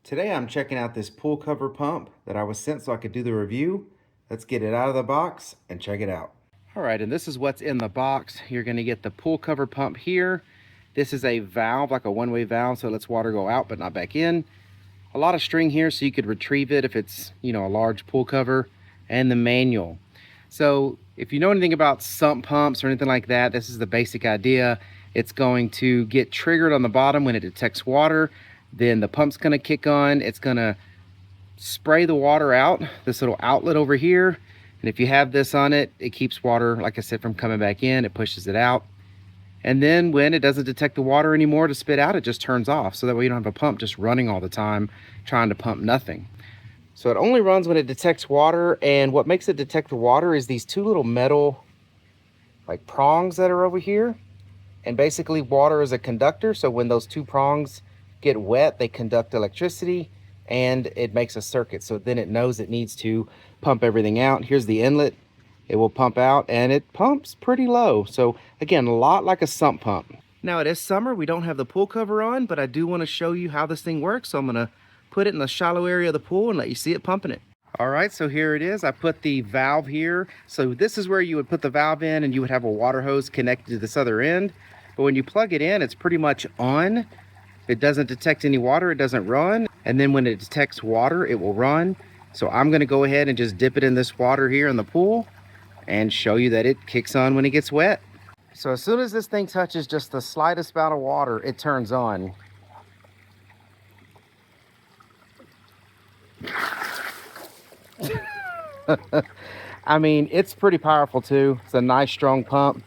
Today I'm checking out this pool cover pump that I was sent so I could do the review. Let's get it out of the box and check it out. All right, and this is what's in the box. You're gonna get the pool cover pump here. This is a valve, like a one-way valve, so it lets water go out but not back in. A lot of string here so you could retrieve it if it's, a large pool cover, and the manual. So if you know anything about sump pumps or anything like that, this is the basic idea. It's going to get triggered on the bottom when it detects water. Then the pump's gonna kick on. It's gonna spray the water out, this little outlet over here. And if you have this on it, it keeps water, like I said, from coming back in. It pushes it out. And then when it doesn't detect the water anymore to spit out, it just turns off. So that way you don't have a pump just running all the time, trying to pump nothing. So it only runs when it detects water. And what makes it detect the water is these two little metal, like prongs that are over here. And basically water is a conductor. So when those two prongs get wet, they conduct electricity and it makes a circuit. So then it knows it needs to pump everything out. Here's the inlet. It will pump out and it pumps pretty low. So again, a lot like a sump pump. Now it is summer. We don't have the pool cover on, but I do want to show you how this thing works. So I'm going to put it in the shallow area of the pool and let you see it pumping it. All right, so here it is. I put the valve here. So this is where you would put the valve in and you would have a water hose connected to this other end. But when you plug it in, it's pretty much on. It doesn't detect any water, it doesn't run. And then when it detects water, it will run. So I'm gonna go ahead and just dip it in this water here in the pool and show you that it kicks on when it gets wet. So as soon as this thing touches just the slightest amount of water, it turns on. I mean, it's pretty powerful too. It's a nice strong pump.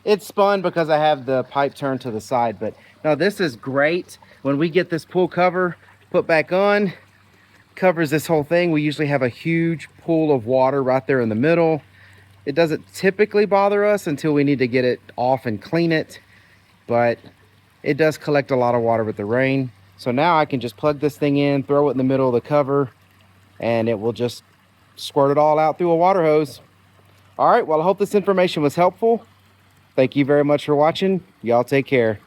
It spun because I have the pipe turned to the side, but no, this is great. When we get this pool cover put back on, covers this whole thing. We usually have a huge pool of water right there in the middle. It doesn't typically bother us until we need to get it off and clean it, but it does collect a lot of water with the rain. So now I can just plug this thing in, throw it in the middle of the cover, and it will just squirt it all out through a water hose. All right, well, I hope this information was helpful. Thank you very much for watching. Y'all take care.